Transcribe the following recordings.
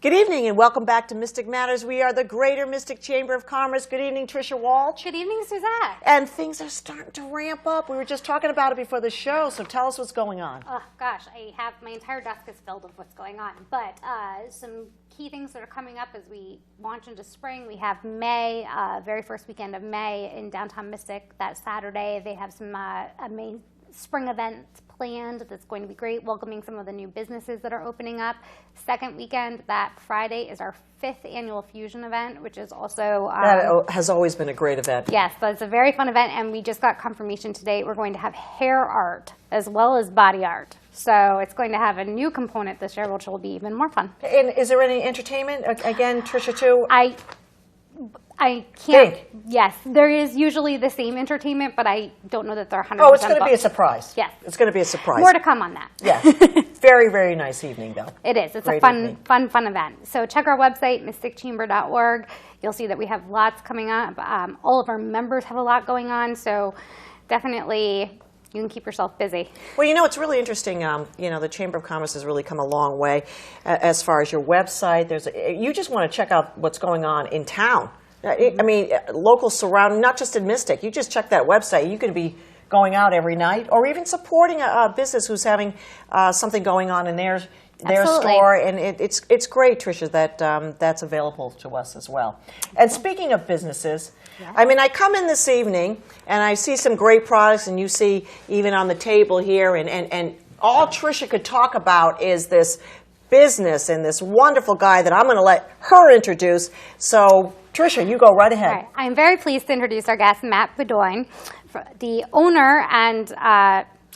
Good evening and welcome back to Mystic Matters. We are the Greater Mystic Chamber of Commerce. Good evening, Tricia Walsh. Good evening, Suzette. And things are starting to ramp up. We were just talking about it before the show, so tell us what's going on. Oh, gosh, my entire desk is filled with what's going on. But some key things that are coming up as we launch into spring. We have May, very first weekend of May in downtown Mystic. That Saturday, they have some amazing spring events planned that's going to be great, welcoming some of the new businesses that are opening up. Second weekend, that Friday, is our 5th annual Fusion event, which is also... that has always been a great event. Yes, but it's a very fun event, and we just got confirmation today we're going to have hair art as well as body art. So it's going to have a new component this year, which will be even more fun. And is there any entertainment? Again, Tricia, too? I can't. Big. Yes, there is usually the same entertainment, but I don't know that they're 100%. Oh, it's going to be a surprise. Yes. It's going to be a surprise. More to come on that. Yes. Very, very nice evening, though. It is. It's Great a fun evening. fun event. So check our website, mysticchamber.org. You'll see that we have lots coming up. All of our members have a lot going on, so definitely you can keep yourself busy. Well, you know, it's really interesting. You know, the Chamber of Commerce has really come a long way as far as your website. You just want to check out what's going on in town. I mean, local surrounding, not just in Mystic. You just check that website. You could be going out every night or even supporting a business who's having something going on in their store. And it's great, Tricia, that that's available to us as well. And speaking of businesses, yeah. I mean, I come in this evening and I see some great products, and you see even on the table here, and all Tricia could talk about is this business and this wonderful guy that I'm going to let her introduce. So, Tricia, you go right ahead. All right. I'm very pleased to introduce our guest, Matt Bedoin, the owner and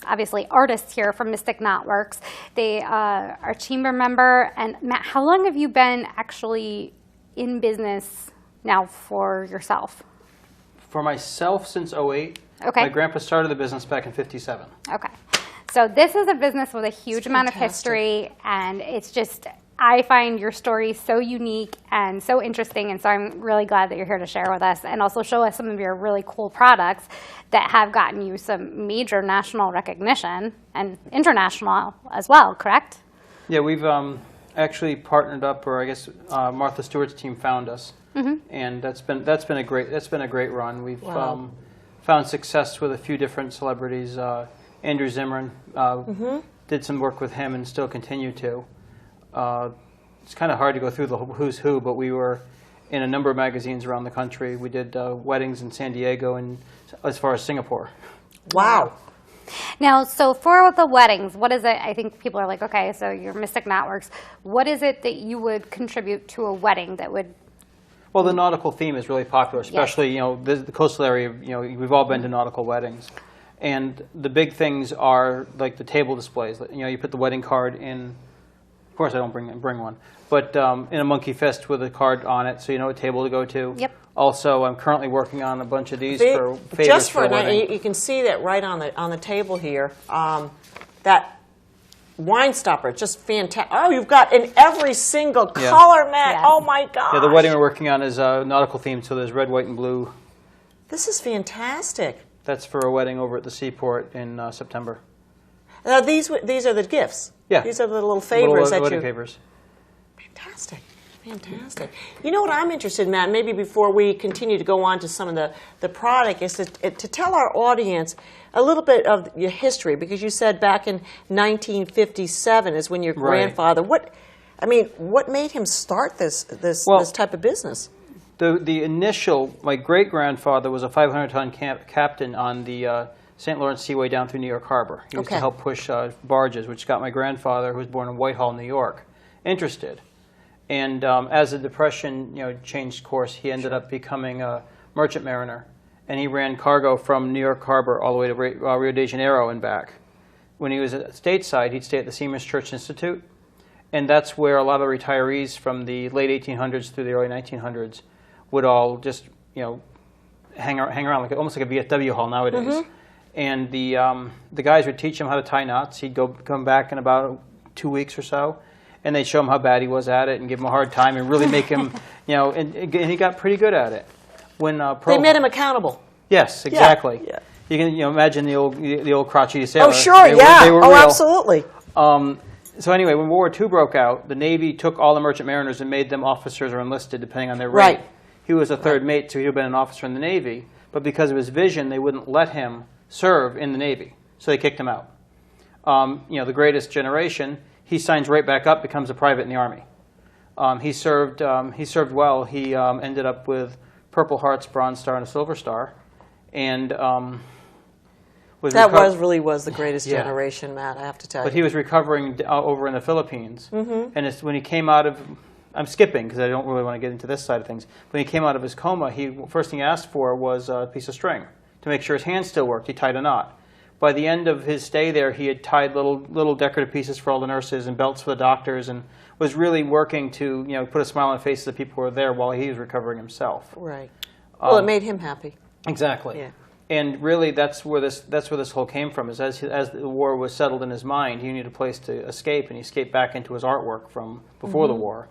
obviously artist here from Mystic Knotworks. They are a chamber member. And Matt, how long have you been actually in business now for yourself? For myself, since 2008. Okay. My grandpa started the business back in 1957. Okay. So this is a business with a huge amount of history, and it's just, I find your story so unique and so interesting, and so I'm really glad that you're here to share with us and also show us some of your really cool products that have gotten you some major national recognition and international as well, correct? Yeah, we've actually partnered up, or I guess Martha Stewart's team found us, and that's been a great run. We've found success with a few different celebrities. Andrew Zimmern did some work with him and still continue to. It's kind of hard to go through the who's who, but we were in a number of magazines around the country. We did weddings in San Diego and as far as Singapore. Wow. Now, so for the weddings, what is it? I think people are like, okay, so you're Mystic Knotworks. What is it that you would contribute to a wedding that would... Well, the nautical theme is really popular, especially, you know, the coastal area. You know, we've all been to nautical weddings. And the big things are like the table displays. You know, you put the wedding card in. Of course, I don't bring one, but in a monkey fist with a card on it, so you know what table to go to. Yep. Also, I'm currently working on a bunch of these for favors just for a wedding. You can see that right on the table here. That wine stopper, just fantastic. Oh, you've got in every single color, Matt. Yes. Oh my gosh. Yeah, the wedding we're working on is nautical themed, so there's red, white, and blue. This is fantastic. That's for a wedding over at the seaport in September. Now these are the gifts. Yeah. These are the little favors that wedding you. favors. Fantastic. Fantastic. You know what I'm interested in, Matt, maybe before we continue to go on to some of the product, is to tell our audience a little bit of your history, because you said back in 1957 is when your grandfather, what made him start this type of business? The initial, my great-grandfather was a 500-ton captain on the St. Lawrence Seaway down through New York Harbor. He used to help push barges, which got my grandfather, who was born in Whitehall, New York, interested. And as the Depression, changed course, he ended up becoming a merchant mariner, and he ran cargo from New York Harbor all the way to Rio de Janeiro and back. When he was at stateside, he'd stay at the Seamen's Church Institute, and that's where a lot of the retirees from the late 1800s through the early 1900s would all just, hang around, almost like a VFW hall nowadays. And the guys would teach him how to tie knots. He'd come back in about 2 weeks or so, and they'd show him how bad he was at it and give him a hard time and really make him, and he got pretty good at it. When they made him accountable. Yes, exactly. Yeah. You can imagine the old crotchety sailor. Oh, sure, They were real. absolutely. So anyway, when World War II broke out, the Navy took all the merchant mariners and made them officers or enlisted, depending on their rank. Right. He was a third mate, so he would have been an officer in the Navy. But because of his vision, they wouldn't let him serve in the Navy, so they kicked him out. The Greatest Generation, he signs right back up, becomes a private in the Army. He served well. He ended up with Purple Hearts, Bronze Star, and a Silver Star, and really was the Greatest Yeah. Generation, Matt, I have to tell you. But he was recovering over in the Philippines, and it's when he came out of, I'm skipping because I don't really want to get into this side of things. When he came out of his coma, first thing he asked for was a piece of string to make sure his hand still worked. He tied a knot. By the end of his stay there, he had tied little decorative pieces for all the nurses and belts for the doctors, and was really working to put a smile on the faces of the people who were there while he was recovering himself. Right. Well, it made him happy. Exactly. Yeah. And really, that's where this whole came from. Is as the war was settled in his mind, he needed a place to escape, and he escaped back into his artwork from before the war.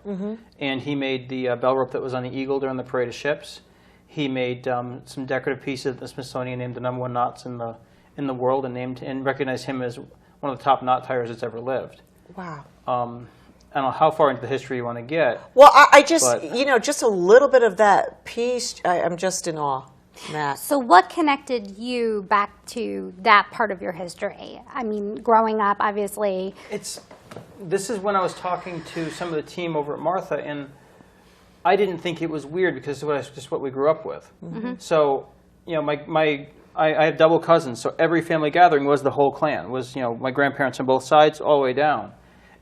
And he made the bell rope that was on the Eagle during the parade of ships. He made some decorative pieces that the Smithsonian named the #1 knots in the world, and recognized him as one of the top knot tiers that's ever lived. Wow. I don't know how far into the history you want to get. Well, I just, just a little bit of that piece, I'm just in awe, Matt. So what connected you back to that part of your history? I mean, growing up, obviously. This is when I was talking to some of the team over at Martha, and I didn't think it was weird because it's just what we grew up with. So, I have double cousins, so every family gathering was the whole clan. Was my grandparents on both sides, all the way down,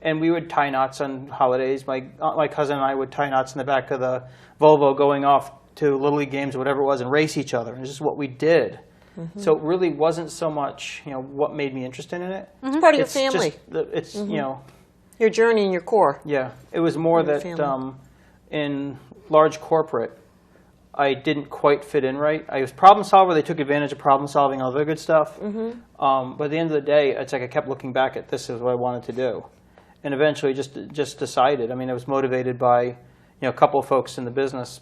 and we would tie knots on holidays. My cousin and I would tie knots in the back of the Volvo, going off to Little League games or whatever it was, and race each other. And it's just what we did. So it really wasn't so much what made me interested in it. It's part of your family. It's your journey and your core. Yeah, it was more that in large corporate, I didn't quite fit in right. I was problem solver. They took advantage of problem solving, all the other good stuff. But at the end of the day, it's like I kept looking back at this as what I wanted to do, and eventually just decided. I mean, I was motivated by a couple of folks in the business.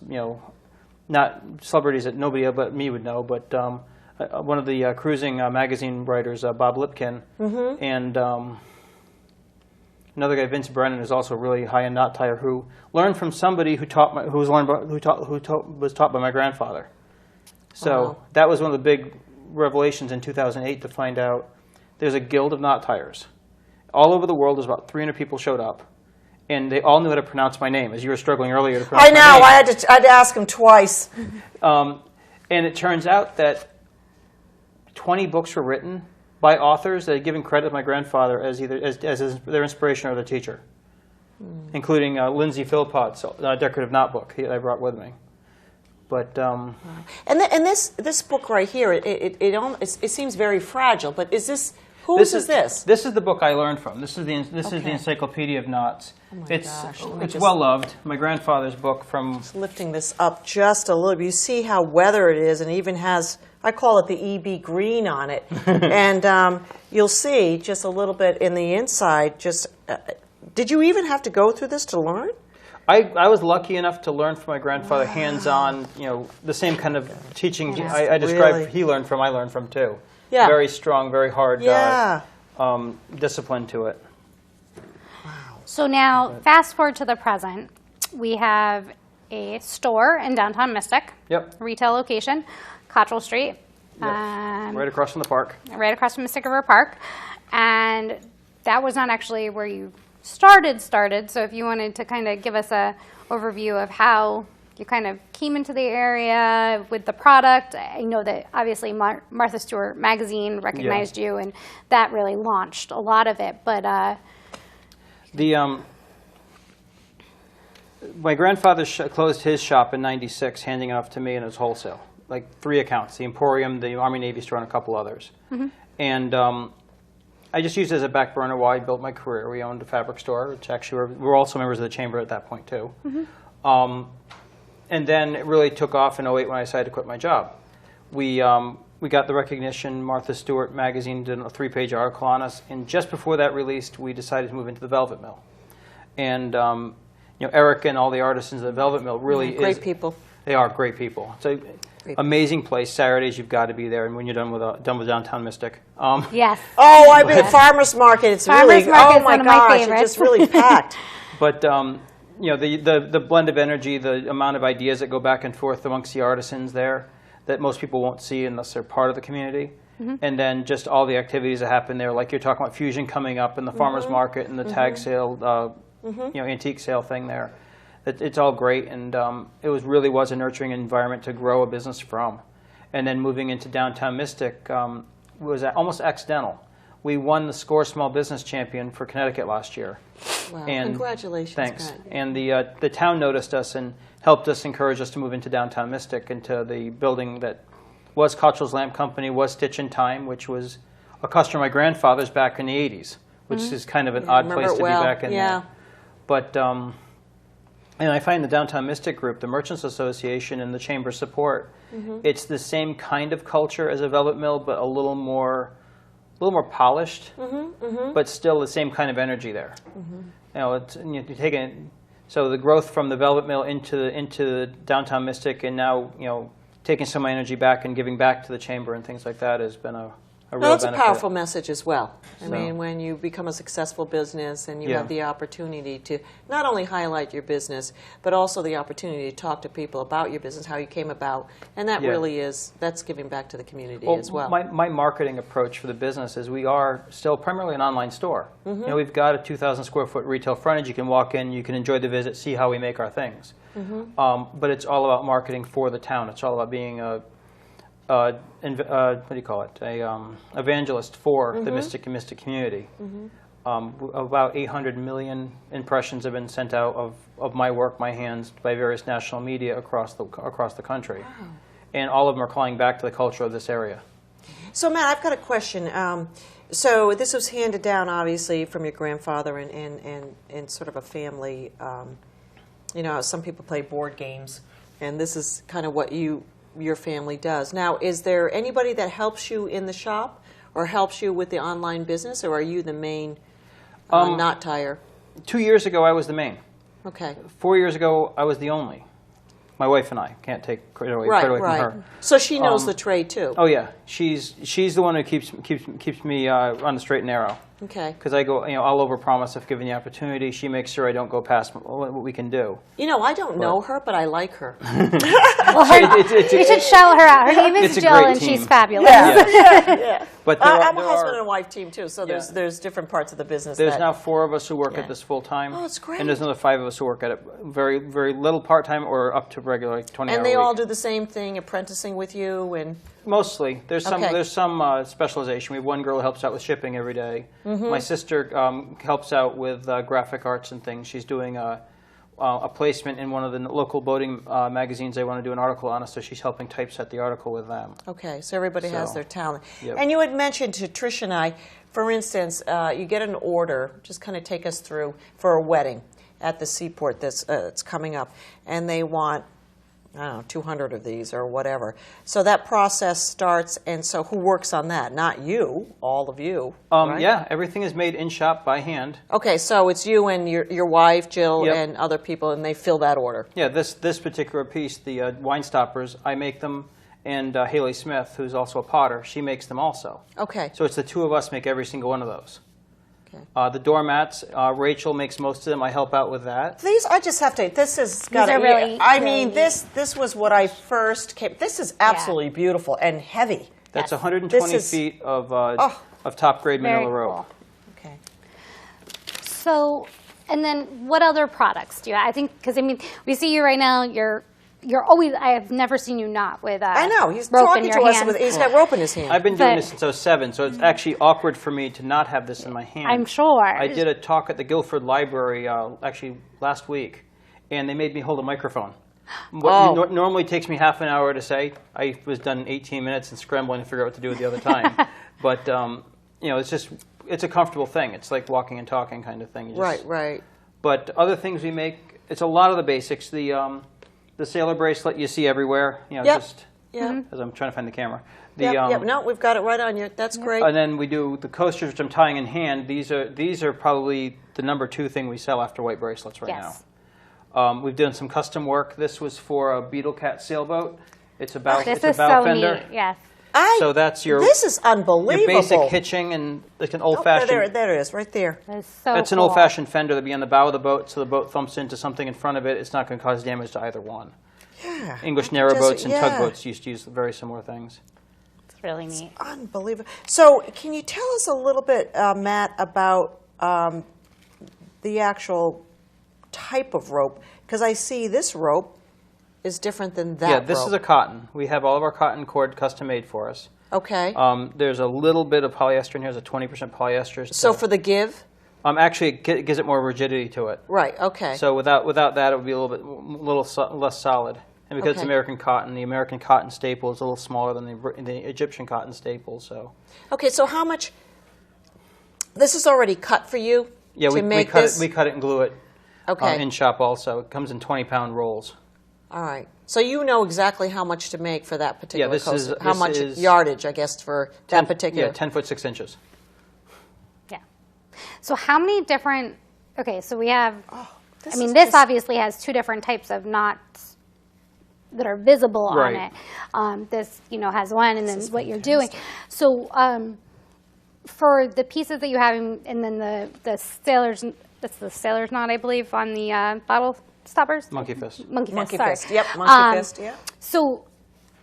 Not celebrities that nobody but me would know, but one of the cruising magazine writers, Bob Lipkin, and another guy, Vince Brennan, is also a really high-end knot tier who learned from somebody who was taught by my grandfather. So that was one of the big revelations in 2008 to find out there's a guild of knot tiers. All over the world, there's about 300 people showed up, and they all knew how to pronounce my name, as you were struggling earlier to pronounce my name. I know. I had to ask him twice. And it turns out that 20 books were written by authors that had given credit to my grandfather as their inspiration or their teacher, including Lindsay Philpott's decorative knot book that I brought with me. But and this book right here, it seems very fragile. But is this whose is this? This is the book I learned from. This is the Encyclopedia of Knots. Oh my gosh. It's well loved. My grandfather's book from. Just lifting this up just a little bit. You see how weathered it is, and it even has, I call it the EB green on it. And you'll see just a little bit in the inside. Did you even have to go through this to learn? I was lucky enough to learn from my grandfather hands-on, the same kind of teaching I described he learned from, I learned from too. Yeah. Very strong, very hard discipline to it. So now, fast forward to the present. We have a store in downtown Mystic. Yep. Retail location, Cottrell Street. Yep. Right across from the park. Right across from Mystic River Park. And that was not actually where you started. So if you wanted to kind of give us a overview of how you kind of came into the area with the product. I know that obviously Martha Stewart magazine recognized you, and that really launched a lot of it. But my grandfather closed his shop in '96, handing it off to me, and it was wholesale, like 3 accounts: the Emporium, the Army Navy store, and a couple others. And I just used it as a back burner while I built my career. We owned a fabric store, which actually we were also members of the chamber at that point too. And then it really took off in '08 when I decided to quit my job. We got the recognition. Martha Stewart magazine did a 3-page article on us, and just before that released, we decided to move into the Velvet Mill. And Eric and all the artisans of the Velvet Mill really great people. They are great people. It's an amazing place. Saturdays, you've got to be there, and when you're done with Downtown Mystic. Yes. Oh, I've been farmers market. It's Farmers really market's oh my one of my gosh, it's favorites. just really packed. But you know, the blend of energy, the amount of ideas that go back and forth amongst the artisans there that most people won't see unless they're part of the community. And then just all the activities that happen there, like you're talking about Fusion coming up and the farmers market and the tag sale, you know, antique sale thing there. It's all great, and it really was a nurturing environment to grow a business from. And then moving into Downtown Mystic was almost accidental. We won the SCORE Small Business Champion for Connecticut last year. Wow, And congratulations. Thanks. Pat. And the town noticed us and helped us, encourage us to move into Downtown Mystic, into the building that was Cottrell's Lamp Company, was Stitch in Time, which was a customer of my grandfather's back in the 80s, which is kind of an odd place to be back in there. But and I find the Downtown Mystic group, the Merchants Association, and the Chamber support, it's the same kind of culture as a Velvet Mill, but a little more polished, but still the same kind of energy there. You know, it's, you're taking, so the growth from the Velvet Mill into the Downtown Mystic, and now, you know, taking some of my energy back and giving back to the Chamber and things like that has been a real That's benefit. a powerful message as well. I So- mean, when you become a successful business and you Yeah. have the opportunity to not only highlight your business, but also the opportunity to talk to people about your business, how you came about, and that Yeah. really that's giving back to the community as well. My marketing approach for the business is we are still primarily an online store. You know, we've got a 2,000 square foot retail frontage. You can walk in, you can enjoy the visit, see how we make our things. But it's all about marketing for the town. It's all about being what do you call it? Evangelist for the Mystic and Mystic community. About 800 million impressions have been sent out of my work, my hands, by various national media across the country. Wow. And all of them are calling back to the culture of this area. So, Matt, I've got a question. So this was handed down, obviously, from your grandfather and sort of a family. You know, some people play board games, and this is kind of what your family does. Now, is there anybody that helps you in the shop or helps you with the online business, or are you the main knot tire? 2 years ago, I was the main. Okay. 4 years ago, I was the only. My wife and I can't take credit away, Right, from right. her. So she knows the trade too. Oh yeah, she's the one who keeps me on the straight and narrow. Okay. Because I go, you know, I'll overpromise if given the opportunity. She makes sure I don't go past what we can do. You know, I don't know her, but I like her. Well, you should show her out. Her name is It's a Jill, great and team. she's fabulous. Yeah. But I'm a there husband are- and wife team too, so there's different parts of the business. There's that, now 4 of us who work Yeah. at this full time. Oh, it's great. And there's another 5 of us who work at it very, very little part time or up to regular, like 20 and hour they a week. all do the same thing, apprenticing with you, and Mostly. There's some Okay. specialization. We have one girl who helps out with shipping every day. My sister helps out with graphic arts and things. She's doing a placement in one of the local boating magazines. They want to do an article on us, so she's helping typeset the article with them. okay, so everybody has So, their talent. yep. And you had mentioned to Trish and I, for instance, you get an order. Just kind of take us through for a wedding at the seaport that's it's coming up, and they want, I don't know, 200 of these or whatever. So that process starts, and so who works on that? Not you, all of you, right? Yeah, everything is made in shop by hand. Okay, so it's you and your wife, Jill, Yep. and other people, and they fill that order. Yeah, this particular piece, the wine stoppers, I make them, and Haley Smith, who's also a potter, she makes them also. Okay. So it's the 2 of us make every single one of those. Okay. The doormats, Rachel makes most of them. I help out with that. These, I just have to. This has got are really, I really mean, neat. this was what I first came. This is absolutely beautiful and heavy. That's Yes. 120 This is- feet of top grade Very manila rope. cool. Okay. So, and then what other products do you? I think because I mean, we see you right now. You're always. I have never seen you not with. I know he's rope talking in to your us hand. with. He's got rope in his hand. I've been doing But- this since 2007, so it's actually awkward for me to not have this in my hand. I'm sure. I did a talk at the Guilford Library actually last week, and they made me hold a microphone. What normally takes me half an hour to say, I was done in 18 minutes and scrambling to figure out what to do with the other time. But you know, it's a comfortable thing. It's like walking and talking kind of thing. You just- Right. But other things we make, it's a lot of the basics. The sailor bracelet you see everywhere. You know, Yep. just Yeah. as I'm trying to find the camera. Yep. No, we've got it right on you. That's great. And then we do the coasters, which I'm tying in hand. These are probably the number 2 thing we sell after white bracelets right Yes. We've done some custom work. This was for a Beetle Cat sailboat. It's a bow, This it's a is bow so fender. neat. Yes. So that's your This is unbelievable. your basic hitching and like an old-fashioned. There it is, right there. That is so That's an cool. old-fashioned fender that'd be on the bow of the boat, so the boat thumps into something in front of it. It's not going to cause damage to either one. Yeah. English narrowboats and yeah. tugboats used to use very similar things. It's really neat. Unbelievable. So, can you tell us a little bit, Matt, about the actual type of rope? Because I see this rope is different than that Yeah, this rope. is a cotton. We have all of our cotton cord custom made for us. Okay. There's a little bit of polyester in here. There's a 20% polyester. So for the give? Actually, it gives it more rigidity to it. Right, okay. So without that, it would be a little less solid. And because it's Okay. American cotton, the American cotton staple is a little smaller than the Egyptian cotton staple. So Okay, so how much... This is already cut for you yeah, to we make cut this? it. We cut it and glue it Okay. in shop also. It comes in 20-pound rolls. All right. So you know exactly how much to make for that particular this coaster. is- how this much is yardage, I guess, for that particular... Yeah, 10 foot 6 inches. Yeah. So how many different? Okay, so we have. this I mean, is this just- obviously has two different types of knots that are visible Right. on it. This, has one, and then what you're doing. So for the pieces that you have, and then the sailor's, that's the sailor's knot, I believe, on the bottle stoppers. Monkey fist. Monkey Monkey sorry. fist. Yep, monkey fist, yeah. So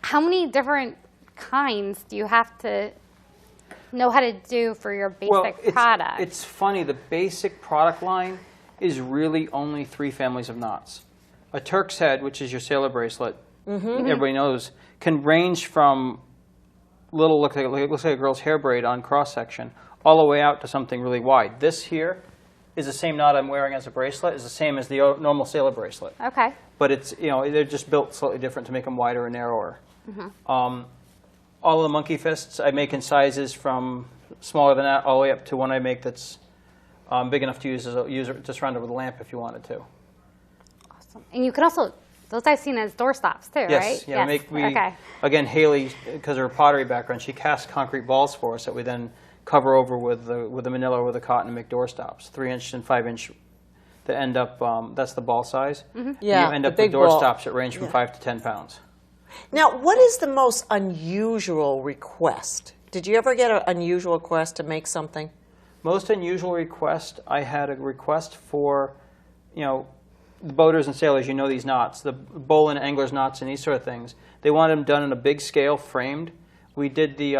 how many different kinds do you have to know how to do for your basic product? It's funny. The basic product line is really only 3 families of knots. A Turk's head, which is your sailor bracelet, everybody knows, can range from little, looks like a girl's hair braid on cross section, all the way out to something really wide. This here is the same knot I'm wearing as a bracelet, is the same as the normal sailor bracelet. Okay. But it's, they're just built slightly different to make them wider and narrower. All of the monkey fists I make in sizes from smaller than that all the way up to one I make that's big enough to use as to surround it with a lamp if you wanted to. Awesome. And you can also, those I've seen as door stops too, Yes, right? yeah. Okay. Again, Haley, because of her pottery background, she casts concrete balls for us that we then cover over with the manila or with the cotton and make door stops, 3-inch and 5-inch. That end up, that's the ball size. Yeah, you end the up big with door ball. stops that range from 5 to 10 pounds. Now, what is the most unusual request? Did you ever get an unusual request to make something? Most unusual request, I had a request for, the boaters and sailors, these knots, the bowline anglers knots and these sort of things. They wanted them done in a big scale, framed. We did the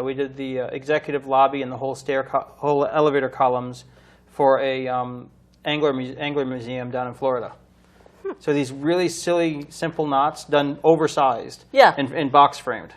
we did the executive lobby and the whole elevator columns for a angler museum down in Florida. So these really silly, simple knots done oversized and box framed.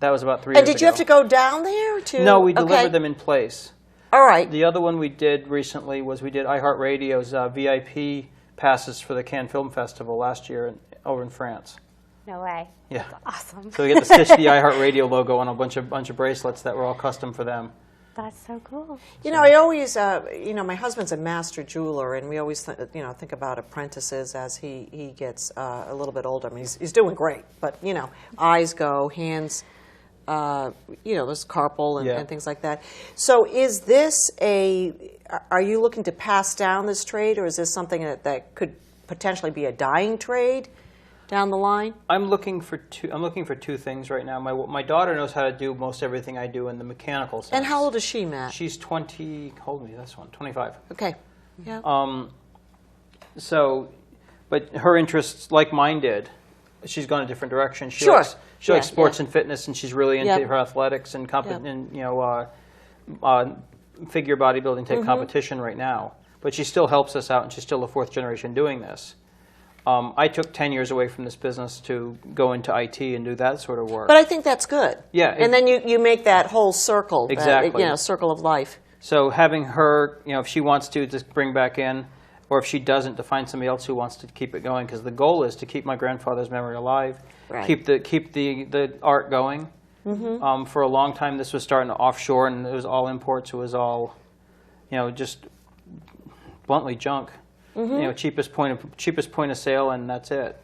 That was about 3 years ago. And did you have to go down there to? No, we delivered them in place. All right. The other one we did recently was we did iHeartRadio's VIP passes for the Cannes Film Festival last year over in France. No way. Yeah. That's awesome. So we get to stitch the iHeartRadio logo on a bunch of bracelets that were all custom for them. That's so cool. I always, my husband's a master jeweler, and we always, think about apprentices as he gets a little bit older. I mean, he's doing great, but eyes go, hands, there's carpal and things like that. So, is this are you looking to pass down this trade, or is this something that could potentially be a dying trade down the line? I'm looking for two things right now. My daughter knows how to do most everything I do in the mechanical sense. And how old is she, Matt? She's 20. Hold me, this one, 25. Okay. Yeah. But her interests, like mine did, she's gone a different direction. She Sure. likes sports and fitness, and she's really into her athletics and figure bodybuilding type competition right now. But she still helps us out, and she's still the 4th generation doing this. I took 10 years away from this business to go into IT and do that sort of work. But I think that's good. Yeah. And then you make that whole circle. Exactly. Circle of life. So having her, if she wants to just bring back in, or if she doesn't, to find somebody else who wants to keep it going, because the goal is to keep my grandfather's memory alive, right. keep the art going. Mm-hmm. For a long time, this was starting to offshore, and it was all imports. It was all, just bluntly junk. Mm-hmm. Cheapest point of sale, and that's it.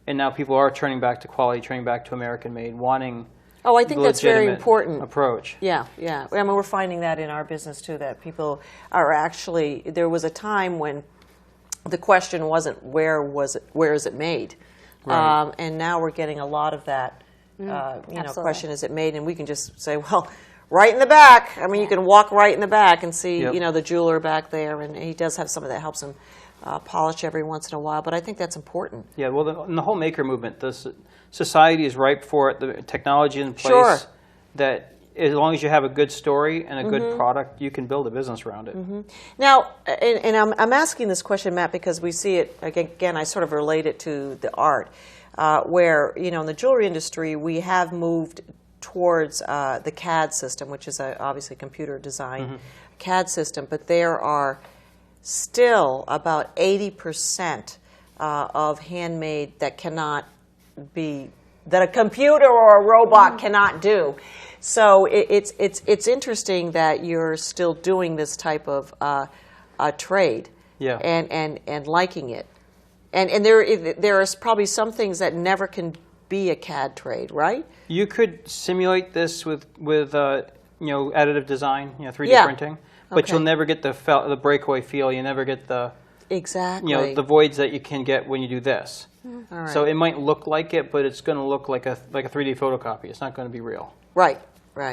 And now people are turning back to quality, turning back to American made, wanting. Oh, I think that's very important. Approach. Yeah. I mean, we're finding that in our business too. That people are actually. There was a time when the question wasn't where is it made, Right. and now we're getting a lot of that. Absolutely. Question, is it made? And we can just say, well, right in the back. I mean, you can walk right in the back and see, Yep. the jeweler back there, and he does have some of that helps him polish every once in a while. But I think that's important. Yeah, well, in the whole maker movement, society is ripe for it. The technology in place Sure. that as long as you have a good story and a good product, you can build a business around it. Now, and I'm asking this question, Matt, because we see it, again, I sort of relate it to the art, where, in the jewelry industry, we have moved towards the CAD system, which is obviously a computer design CAD system, but there are still about 80% of handmade that cannot be, that a computer or a robot cannot do. So it's interesting that you're still doing this type of trade, Yeah. and liking it, and there is probably some things that never can be a CAD trade, right? You could simulate this with additive design, 3D Yeah. printing, but Okay. you'll never get the breakaway feel. You never get the Exactly. the voids that you can get when you do this. All right. So it might look like it, but it's going to look like a 3D photocopy. It's not going to be real. Right.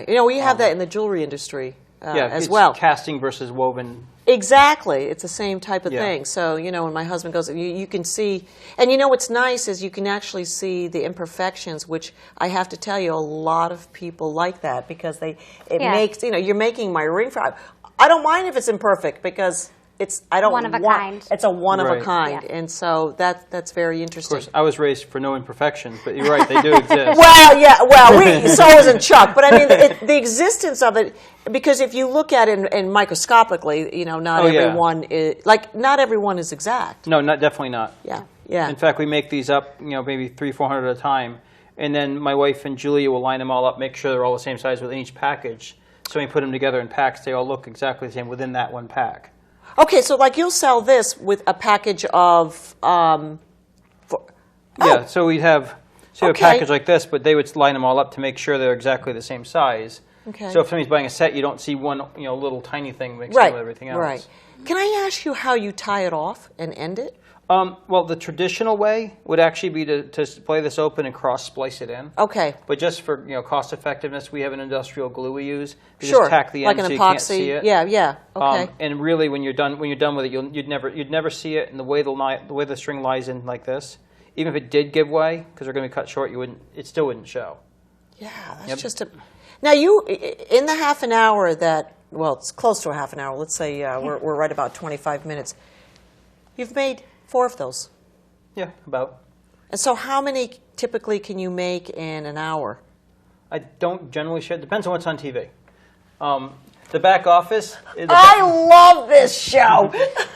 We have that in the jewelry industry as it's well. casting versus woven. Exactly. It's the same type of Yeah. thing. So, when my husband goes, you can see, and what's nice is you can actually see the imperfections, which I have to tell you, a lot of people like that because it Yeah. makes, you're making my ring for, I don't mind if it's imperfect because I don't One of a want, kind. it's a one of a Right. kind. Yeah. And so that's very Of interesting. course, I was raised for no imperfections, but you're right, they do exist. Well, yeah, so isn't Chuck. But I mean, the existence of it, because if you look at it and microscopically, not Oh, yeah. everyone is, not everyone is exact. No, definitely not. Yeah. In fact, we make these up, maybe 300-400 at a time, and then my wife and Julia will line them all up, make sure they're all the same size within each package. So when we put them together in packs, they all look exactly the same within that one pack. Okay, so you'll sell this with a package of, Yeah, so we'd have a Okay. package like this, but they would line them all up to make sure they're exactly the same size. Okay. So if somebody's buying a set, you don't see one little tiny thing mixed in right, with everything else. right. Can I ask you how you tie it off and end it? Well, the traditional way would actually be to play this open and cross-splice it in. Okay. But just for cost effectiveness, we have an industrial glue we use. You Sure. just tack the like end an so you epoxy. can't see it. Yeah. Okay. And really, when you're done with it, you'd never see it. And the way the string lies in like this, even if it did give way because they're going to be cut short, it still wouldn't show. Yeah, that's Yep. just a. Now in the half an hour it's close to a half an hour. Let's say we're right about 25 minutes. You've made 4 of those. Yeah, about. And so how many typically can you make in an hour? I don't generally share. Depends on what's on TV. The back office. I love this show.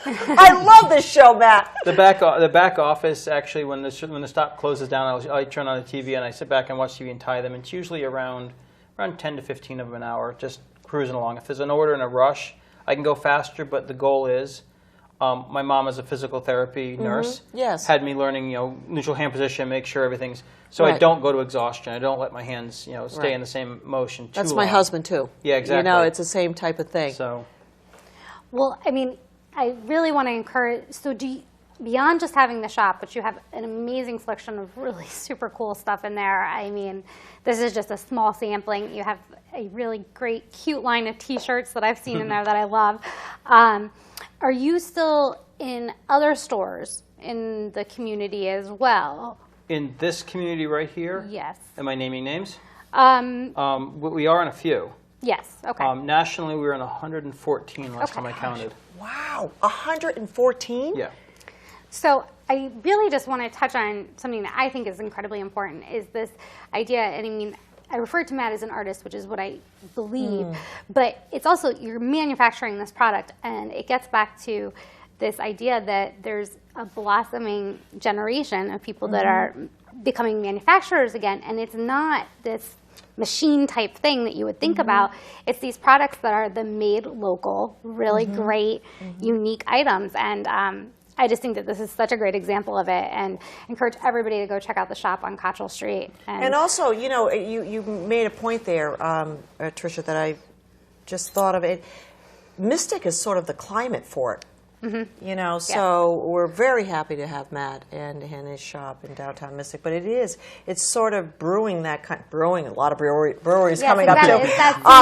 I love this show, Matt. The back office, actually, when the stop closes down, I turn on the TV and I sit back and watch TV and tie them. It's usually around 10 to 15 of them an hour, just cruising along. If there's an order in a rush, I can go faster, but the goal is, my mom is a physical therapy nurse. Yes. Had me learning, neutral hand position, make sure everything's, so I Right. don't go to exhaustion. I don't let my hands, stay Right. in the same motion too That's my long. husband too. Yeah, exactly. It's the same type of thing. So, Well, I mean, I really want to encourage, so beyond just having the shop, but you have an amazing selection of really super cool stuff in there. I mean, this is just a small sampling. You have a really great, cute line of T-shirts that I've seen in there that I love. Are you still in other stores in the community as well? in this community right here, Yes. am I naming names? Um, We are in a few. yes. Okay. Nationally, we were in 114 last time I counted. Wow, 114? Yeah. So I really just want to touch on something that I think is incredibly important, is this idea, and I mean, I refer to Matt as an artist, which is what I believe, but it's also, you're manufacturing this product, and it gets back to this idea that there's a blossoming generation of people that are becoming manufacturers again, and it's not this machine type thing that you would think about. It's these products that are the made local, really great, unique items, and I just think that this is such a great example of it, and encourage everybody to go check out the shop on Cottrell Street. And also, you know, you made a point there, Tricia, that I just thought of it. Mystic is sort of the climate for it. You know, so we're very happy to have Matt and his shop in downtown Mystic. But it's sort of brewing a lot of breweries coming up too.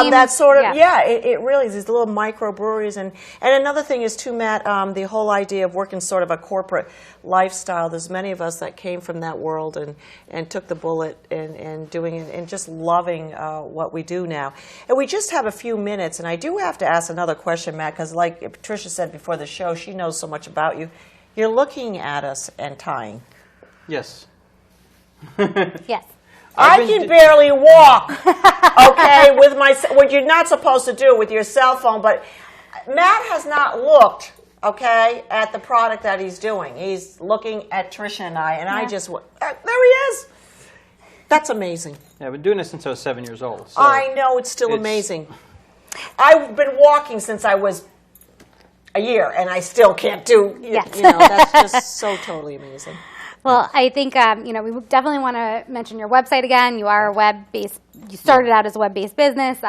That sort of, it really is these little microbreweries. And another thing is too, Matt, the whole idea of working sort of a corporate lifestyle. There's many of us that came from that world and took the bullet and doing it and just loving what we do now. And we just have a few minutes, and I do have to ask another question, Matt, because like Patricia said before the show, she knows so much about you. You're looking at us and tying. Yes. Yes. I can barely walk, okay, with what you're not supposed to do with your cell phone, but Matt has not looked, okay, at the product that he's doing. He's looking at Tricia and I, and I just, there he is. That's amazing. Yeah, I've been doing this since I was 7 years old. So I know, it's still amazing. I've been walking since I was a year, and I still can't do, you know, that's just so totally amazing. Well, I think, you know, we definitely want to mention your website again. You are a web-based, you started out as a web-based business,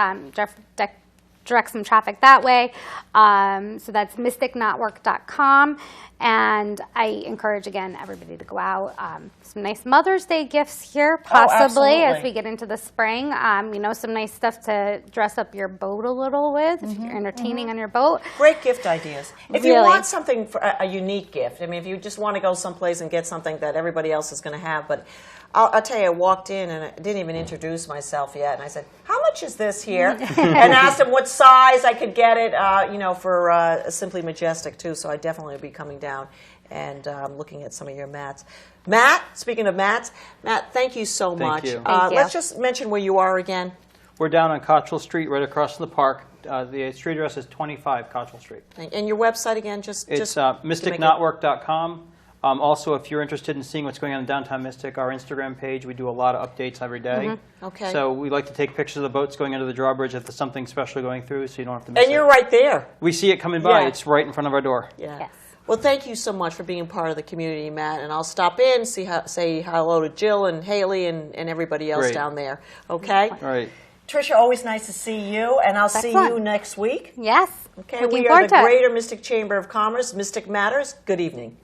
direct some traffic that way. So that's mysticknotwork.com. And I encourage, again, everybody to go out. Some nice Mother's Day gifts here, possibly, as we get into the spring. You know, some nice stuff to dress up your boat a little with, if you're entertaining on your boat. Great gift ideas. If you want something, for a unique gift, I mean, if you just want to go someplace and get something that everybody else is going to have, but I'll tell you, I walked in and I didn't even introduce myself yet, and I said, "How much is this here?" and asked him what size I could get it, you know, for Simply Majestic too. So I definitely will be coming down and looking at some of your mats. Matt, speaking of mats, Matt, thank you so much. Thank you. Let's just mention where you are again. We're down on Cottrell Street, right across from the park. The street address is 25 Cottrell Street. And your website again? It's mystickknotwork.com. Also, if you're interested in seeing what's going on in downtown Mystic, our Instagram page, we do a lot of updates every day. Okay. So we like to take pictures of the boats going under the drawbridge if there's something special going through, so you don't have to miss it. And you're right there. We see it coming by. It's right in front of our door. Yeah. Yes. Well, thank you so much for being part of the community, Matt. And I'll stop in, say hello to Jill and Haley and everybody else down there. Okay? All right. Tricia, always nice to see you, and I'll see you next week. Yes. Okay, Looking we are the forward to it. Greater Mystic Chamber of Commerce. Mystic Matters. Good evening.